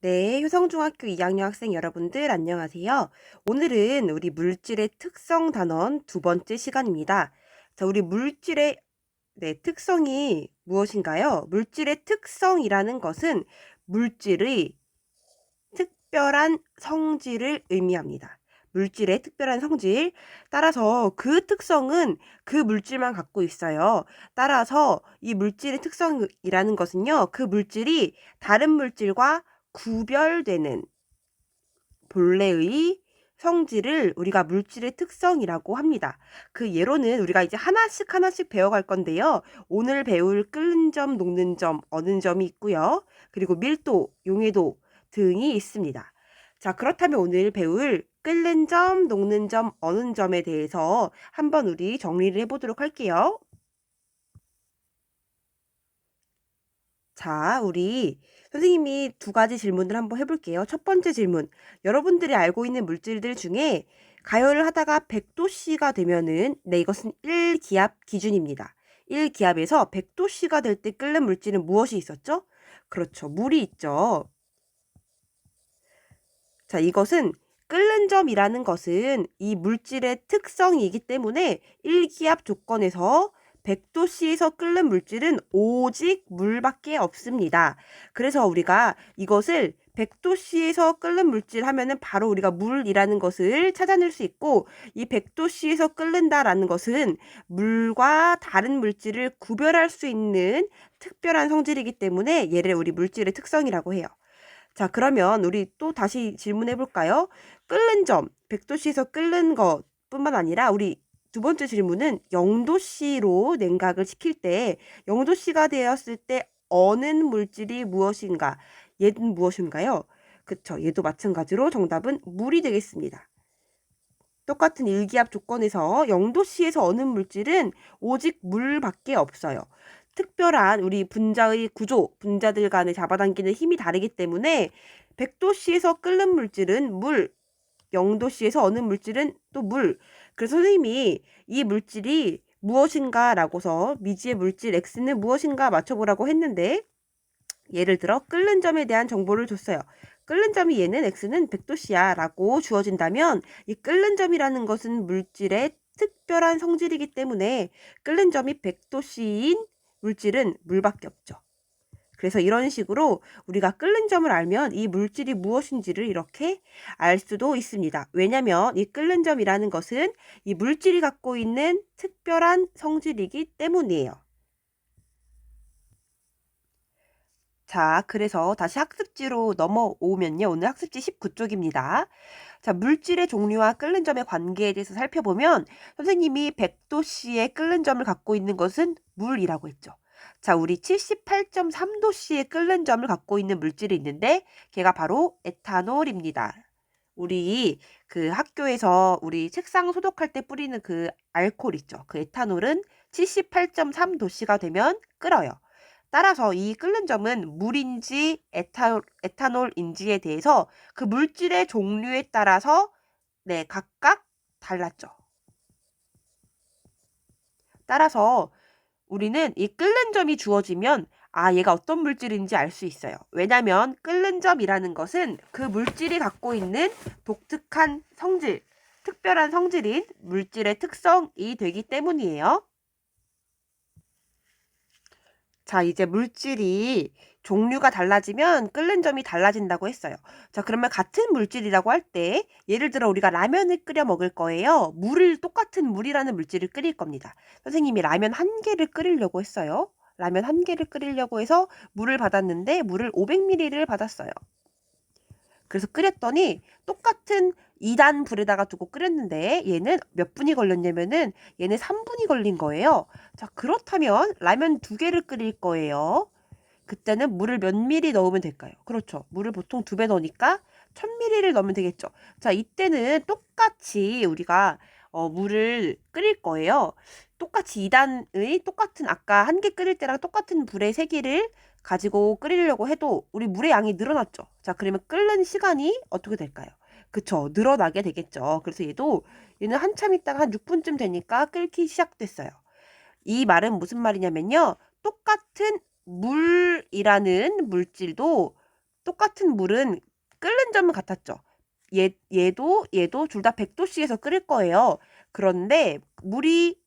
네, 효성중학교 2학년 학생 여러분들 안녕하세요. 오늘은 우리 물질의 특성 단원 두 번째 시간입니다. 자, 우리 물질의 특성이 무엇인가요? 물질의 특성이라는 것은 물질의 특별한 성질을 의미합니다. 물질의 특별한 성질. 따라서 그 특성은 그 물질만 갖고 있어요. 따라서 이 물질의 특성이라는 것은요, 그 물질이 다른 물질과 구별되는 본래의 성질을 우리가 물질의 특성이라고 합니다. 그 예로는 우리가 이제 하나씩 배워갈 건데요. 오늘 배울 끓는 점, 녹는 점, 어는 점이 있고요. 그리고 밀도, 용해도 등이 있습니다. 자, 그렇다면 오늘 배울 끓는 점, 녹는 점, 어는 점에 대해서 한번 우리 정리를 해보도록 할게요. 자, 우리 선생님이 두 가지 질문을 한번 해볼게요. 첫 번째 질문. 여러분들이 알고 있는 물질들 중에 가열을 하다가 100도씨가 되면은, 네, 이것은 1기압 기준입니다. 1기압에서 100도씨가 될 때 끓는 물질은 무엇이 있었죠? 그렇죠. 물이 있죠. 자, 이것은 끓는 점이라는 것은 이 물질의 특성이기 때문에 1기압 조건에서 100도씨에서 끓는 물질은 오직 물밖에 없습니다. 그래서 우리가 이것을 100도씨에서 끓는 물질 하면은 바로 우리가 물이라는 것을 찾아낼 수 있고, 이 100도씨에서 끓는다라는 것은 물과 다른 물질을 구별할 수 있는 특별한 성질이기 때문에 얘를 우리 물질의 특성이라고 해요. 자, 그러면 우리 또 다시 질문해 볼까요? 끓는 점, 100도씨에서 끓는 것뿐만 아니라 우리 두 번째 질문은 0도씨로 냉각을 시킬 때 0도씨가 되었을 때 어는 물질이 무엇인가? 얘는 무엇인가요? 그쵸. 얘도 마찬가지로 정답은 물이 되겠습니다. 똑같은 일기압 조건에서 0도씨에서 어는 물질은 오직 물밖에 없어요. 특별한 우리 분자의 구조, 분자들 간에 잡아당기는 힘이 다르기 때문에 100도씨에서 끓는 물질은 물, 0도씨에서 어는 물질은 또 물. 그래서 선생님이 이 물질이 무엇인가 라고서 미지의 물질 X는 무엇인가 맞춰보라고 했는데, 예를 들어 끓는 점에 대한 정보를 줬어요. 끓는 점이 얘는 X는 100도씨야 라고 주어진다면, 이 끓는 점이라는 것은 물질의 특별한 성질이기 때문에 끓는 점이 100도씨인 물질은 물밖에 없죠. 그래서 이런 식으로 우리가 끓는 점을 알면 이 물질이 무엇인지를 이렇게 알 수도 있습니다. 왜냐하면 이 끓는 점이라는 것은 이 물질이 갖고 있는 특별한 성질이기 때문이에요. 자, 그래서 다시 학습지로 넘어오면요. 오늘 학습지 19쪽입니다. 자, 물질의 종류와 끓는 점의 관계에 대해서 살펴보면 선생님이 100도씨의 끓는 점을 갖고 있는 것은 물이라고 했죠. 자, 우리 78.3도씨의 끓는 점을 갖고 있는 물질이 있는데 걔가 바로 에탄올입니다. 우리 그 학교에서 우리 책상 소독할 때 뿌리는 그 알코올 있죠. 그 에탄올은 78.3도씨가 되면 끓어요. 따라서 이 끓는 점은 물인지 에탄올인지에 대해서 그 물질의 종류에 따라서 각각 달랐죠. 따라서 우리는 이 끓는 점이 주어지면 얘가 어떤 물질인지 알 수 있어요. 왜냐하면 끓는 점이라는 것은 그 물질이 갖고 있는 독특한 성질, 특별한 성질인 물질의 특성이 되기 때문이에요. 자, 이제 물질이 종류가 달라지면 끓는 점이 달라진다고 했어요. 자, 그러면 같은 물질이라고 할 때 예를 들어 우리가 라면을 끓여 먹을 거예요. 물을 똑같은 물이라는 물질을 끓일 겁니다. 선생님이 라면 한 개를 끓이려고 했어요. 라면 한 개를 끓이려고 해서 물을 받았는데 물을 500ml를 받았어요. 그래서 끓였더니 똑같은 2단 불에다가 두고 끓였는데 얘는 몇 분이 걸렸냐면은 얘는 3분이 걸린 거예요. 자, 그렇다면 라면 2개를 끓일 거예요. 그때는 물을 몇 미리 넣으면 될까요? 그렇죠. 물을 보통 2배 넣으니까 1000ml를 넣으면 되겠죠. 자, 이때는 똑같이 우리가 물을 끓일 거예요. 똑같이 2단의 똑같은 아까 한 개 끓일 때랑 똑같은 불의 세기를 가지고 끓이려고 해도 우리 물의 양이 늘어났죠. 자, 그러면 끓는 시간이 어떻게 될까요? 그쵸. 늘어나게 되겠죠. 그래서 얘는 한참 있다가 한 6분쯤 되니까 끓기 시작됐어요. 이 말은 무슨 말이냐면요. 똑같은 물이라는 물질도 똑같은 물은 끓는 점은 같았죠. 얘도 둘 다 100도씨에서 끓일 거예요. 그런데 물이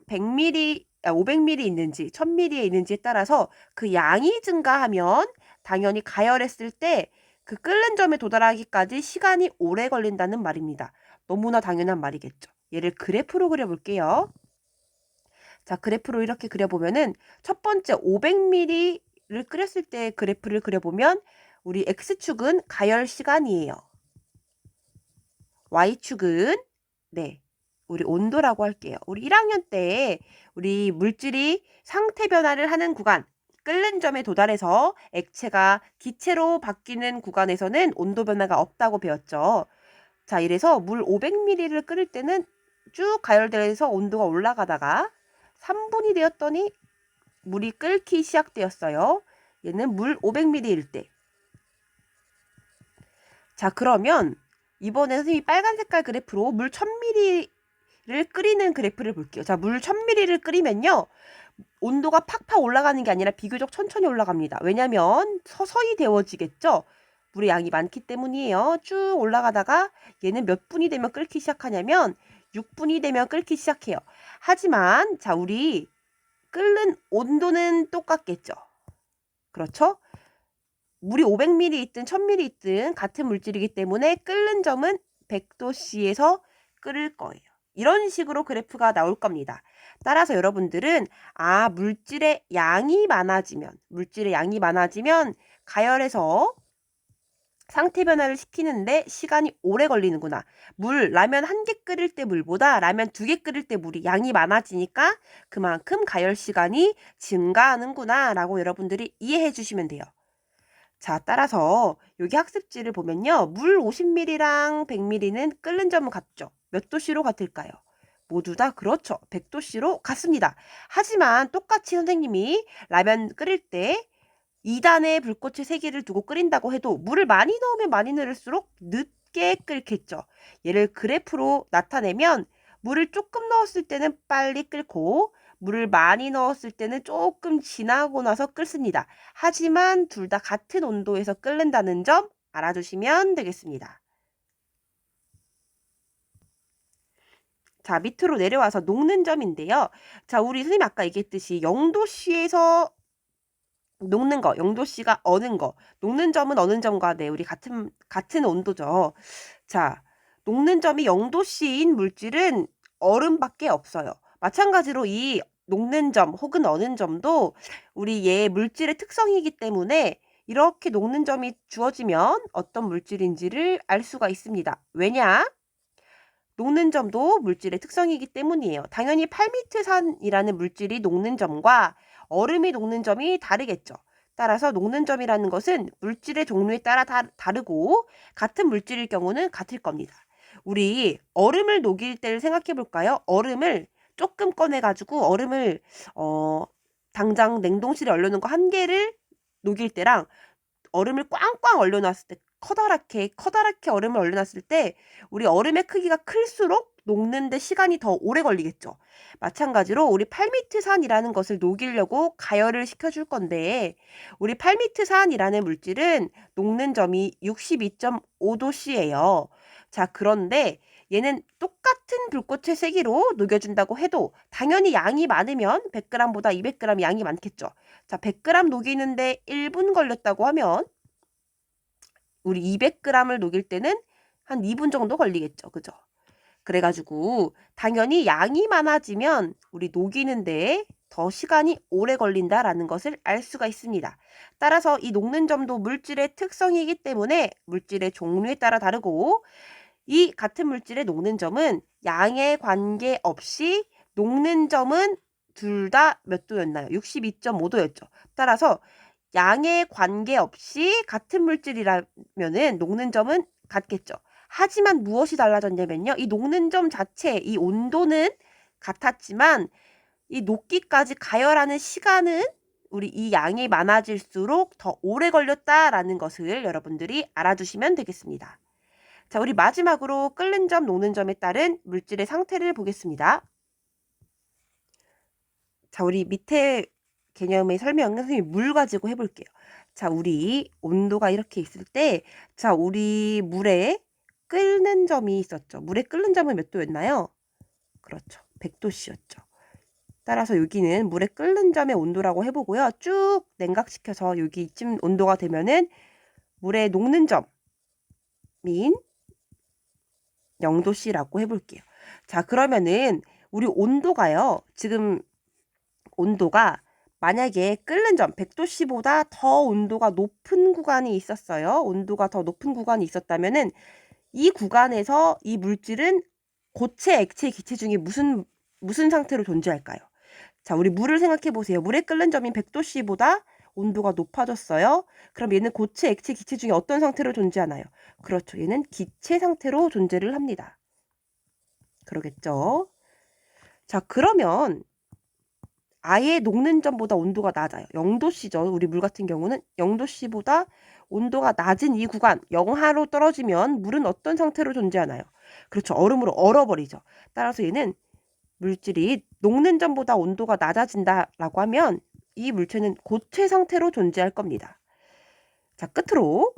100ml, 500ml 있는지 1000ml에 있는지에 따라서 그 양이 증가하면 당연히 가열했을 때 그 끓는 점에 도달하기까지 시간이 오래 걸린다는 말입니다. 너무나 당연한 말이겠죠. 얘를 그래프로 그려볼게요. 자, 그래프로 이렇게 그려보면은 첫 번째 500ml를 끓였을 때 그래프를 그려보면 우리 X축은 가열 시간이에요. Y축은 네, 우리 온도라고 할게요. 우리 1학년 때 우리 물질이 상태 변화를 하는 구간, 끓는 점에 도달해서 액체가 기체로 바뀌는 구간에서는 온도 변화가 없다고 배웠죠. 자, 이래서 물 500ml를 끓일 때는 쭉 가열돼서 온도가 올라가다가 3분이 되었더니 물이 끓기 시작되었어요. 얘는 물 500ml일 때. 자, 그러면 이번에 선생님이 빨간 색깔 그래프로 물 1000ml를 끓이는 그래프를 볼게요. 자, 물 1000ml를 끓이면요. 온도가 팍팍 올라가는 게 아니라 비교적 천천히 올라갑니다. 왜냐면 서서히 데워지겠죠. 물의 양이 많기 때문이에요. 쭉 올라가다가 얘는 몇 분이 되면 끓기 시작하냐면 6분이 되면 끓기 시작해요. 하지만 자, 우리 끓는 온도는 똑같겠죠. 그렇죠? 물이 500ml 있든 1000ml 있든 같은 물질이기 때문에 끓는 점은 100도씨에서 끓을 거예요. 이런 식으로 그래프가 나올 겁니다. 따라서 여러분들은 물질의 양이 많아지면 가열해서 상태 변화를 시키는데 시간이 오래 걸리는구나. 라면 한 개 끓일 때 물보다 라면 2개 끓일 때 물이 양이 많아지니까 그만큼 가열 시간이 증가하는구나 라고 여러분들이 이해해 주시면 돼요. 자, 따라서 여기 학습지를 보면요. 물 50ml랑 100ml는 끓는 점은 같죠. 몇 도씨로 같을까요? 모두 다 그렇죠. 100도씨로 같습니다. 하지만 똑같이 선생님이 라면 끓일 때 2단의 불꽃의 세기를 두고 끓인다고 해도 물을 많이 넣으면 많이 넣을수록 늦게 끓겠죠. 얘를 그래프로 나타내면 물을 조금 넣었을 때는 빨리 끓고 물을 많이 넣었을 때는 조금 지나고 나서 끓습니다. 하지만 둘 다 같은 온도에서 끓는다는 점 알아두시면 되겠습니다. 자, 밑으로 내려와서 녹는 점인데요. 자, 우리 선생님 아까 얘기했듯이 0도씨에서 녹는 거, 0도씨가 어는 거, 녹는 점은 어는 점과 네, 우리 같은 온도죠. 자, 녹는 점이 0도씨인 물질은 얼음밖에 없어요. 마찬가지로 이 녹는 점 혹은 어는 점도 우리 얘 물질의 특성이기 때문에 이렇게 녹는 점이 주어지면 어떤 물질인지를 알 수가 있습니다. 왜냐? 녹는 점도 물질의 특성이기 때문이에요. 당연히 팔미트산이라는 물질이 녹는 점과 얼음이 녹는 점이 다르겠죠. 따라서 녹는 점이라는 것은 물질의 종류에 따라 다르고 같은 물질일 경우는 같을 겁니다. 우리 얼음을 녹일 때를 생각해 볼까요? 얼음을 조금 꺼내가지고 얼음을 당장 냉동실에 얼려놓은 거 한 개를 녹일 때랑 얼음을 꽝꽝 얼려놨을 때 커다랗게 얼음을 얼려놨을 때 우리 얼음의 크기가 클수록 녹는데 시간이 더 오래 걸리겠죠. 마찬가지로 우리 팔미트산이라는 것을 녹이려고 가열을 시켜줄 건데 우리 팔미트산이라는 물질은 녹는 점이 62.5도씨예요. 자, 그런데 얘는 똑같은 불꽃의 세기로 녹여준다고 해도 당연히 양이 많으면 100g보다 200g 양이 많겠죠. 자, 100g 녹이는데 1분 걸렸다고 하면 우리 200g을 녹일 때는 한 2분 정도 걸리겠죠. 그죠? 그래가지고 당연히 양이 많아지면 우리 녹이는데 더 시간이 오래 걸린다라는 것을 알 수가 있습니다. 따라서 이 녹는 점도 물질의 특성이기 때문에 물질의 종류에 따라 다르고 이 같은 물질의 녹는 점은 양에 관계없이 녹는 점은 둘 다 몇 도였나요? 62.5도였죠. 따라서 양에 관계없이 같은 물질이라면은 녹는 점은 같겠죠. 하지만 무엇이 달라졌냐면요. 이 녹는 점 자체, 이 온도는 같았지만 이 녹기까지 가열하는 시간은 우리 이 양이 많아질수록 더 오래 걸렸다라는 것을 여러분들이 알아두시면 되겠습니다. 자, 우리 마지막으로 끓는 점, 녹는 점에 따른 물질의 상태를 보겠습니다. 자, 우리 밑에 개념의 설명은 선생님이 물 가지고 해볼게요. 자, 우리 온도가 이렇게 있을 때, 자, 우리 물에 끓는 점이 있었죠. 물에 끓는 점은 몇 도였나요? 그렇죠. 100도씨였죠. 따라서 여기는 물에 끓는 점의 온도라고 해보고요. 쭉 냉각시켜서 여기 이쯤 온도가 되면은 물에 녹는 점인 0도씨라고 해볼게요. 자, 그러면은 우리 온도가요. 지금 온도가 만약에 끓는 점 100도씨보다 더 온도가 높은 구간이 있었어요. 온도가 더 높은 구간이 있었다면은 이 구간에서 이 물질은 고체, 액체, 기체 중에 무슨 상태로 존재할까요? 자, 우리 물을 생각해 보세요. 물의 끓는 점인 100도씨보다 온도가 높아졌어요. 그럼 얘는 고체, 액체, 기체 중에 어떤 상태로 존재하나요? 그렇죠. 얘는 기체 상태로 존재를 합니다. 그러겠죠? 자, 그러면 아예 녹는 점보다 온도가 낮아요. 0도씨죠. 우리 물 같은 경우는 0도씨보다 온도가 낮은 이 구간, 영하로 떨어지면 물은 어떤 상태로 존재하나요? 그렇죠. 얼음으로 얼어버리죠. 따라서 얘는 물질이 녹는 점보다 온도가 낮아진다라고 하면 이 물체는 고체 상태로 존재할 겁니다. 자, 끝으로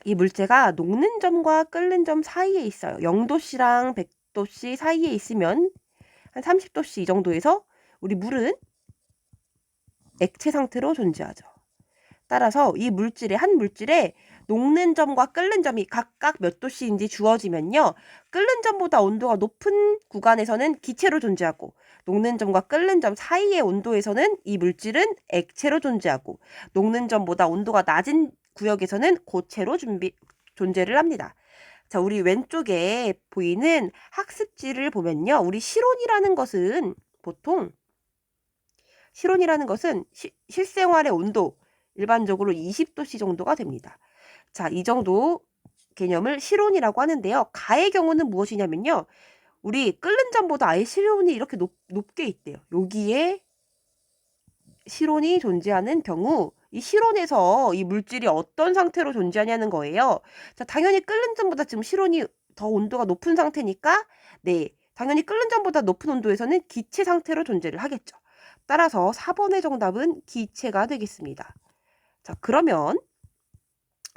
이 물체가 녹는 점과 끓는 점 사이에 있어요. 0도씨랑 100도씨 사이에 있으면 한 30도씨 이 정도에서 우리 물은 액체 상태로 존재하죠. 따라서 이 물질의 한 물질에 녹는 점과 끓는 점이 각각 몇 도씨인지 주어지면요. 끓는 점보다 온도가 높은 구간에서는 기체로 존재하고 녹는 점과 끓는 점 사이의 온도에서는 이 물질은 액체로 존재하고 녹는 점보다 온도가 낮은 구역에서는 고체로 존재를 합니다. 자, 우리 왼쪽에 보이는 학습지를 보면요. 우리 실온이라는 것은 보통 실생활의 온도 일반적으로 20도씨 정도가 됩니다. 자, 이 정도 개념을 실온이라고 하는데요. 가의 경우는 무엇이냐면요. 우리 끓는 점보다 아예 실온이 이렇게 높게 있대요. 여기에 실온이 존재하는 경우 이 실온에서 이 물질이 어떤 상태로 존재하냐는 거예요. 자, 당연히 끓는 점보다 지금 실온이 더 온도가 높은 상태니까 네, 당연히 끓는 점보다 높은 온도에서는 기체 상태로 존재를 하겠죠. 따라서 4번의 정답은 기체가 되겠습니다. 자, 그러면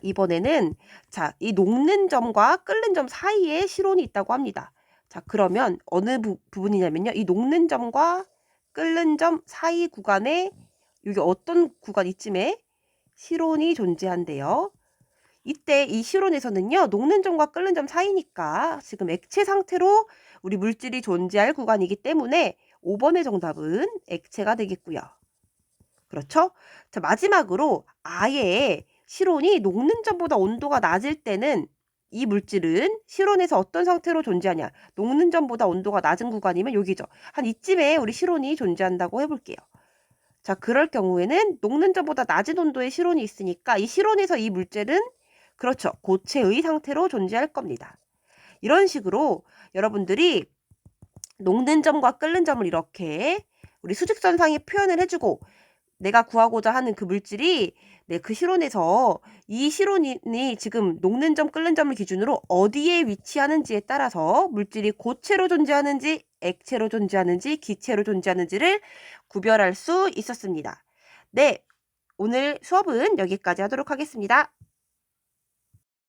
이번에는 자, 이 녹는 점과 끓는 점 사이에 실온이 있다고 합니다. 자, 그러면 어느 부분이냐면요. 이 녹는 점과 끓는 점 사이 구간에 여기 어떤 구간 이쯤에 실온이 존재한대요. 이때 이 실온에서는요. 녹는 점과 끓는 점 사이니까 지금 액체 상태로 우리 물질이 존재할 구간이기 때문에 5번의 정답은 액체가 되겠고요. 그렇죠? 자, 마지막으로 아예 실온이 녹는 점보다 온도가 낮을 때는 이 물질은 실온에서 어떤 상태로 존재하냐. 녹는 점보다 온도가 낮은 구간이면 여기죠. 한 이쯤에 우리 실온이 존재한다고 해볼게요. 자, 그럴 경우에는 녹는 점보다 낮은 온도의 실온이 있으니까 이 실온에서 이 물질은 그렇죠. 고체의 상태로 존재할 겁니다. 이런 식으로 여러분들이 녹는 점과 끓는 점을 이렇게 우리 수직선상에 표현을 해주고 내가 구하고자 하는 그 물질이 네, 그 실온에서 이 실온이 지금 녹는 점, 끓는 점을 기준으로 어디에 위치하는지에 따라서 물질이 고체로 존재하는지, 액체로 존재하는지, 기체로 존재하는지를 구별할 수 있었습니다. 네, 오늘 수업은 여기까지 하도록 하겠습니다.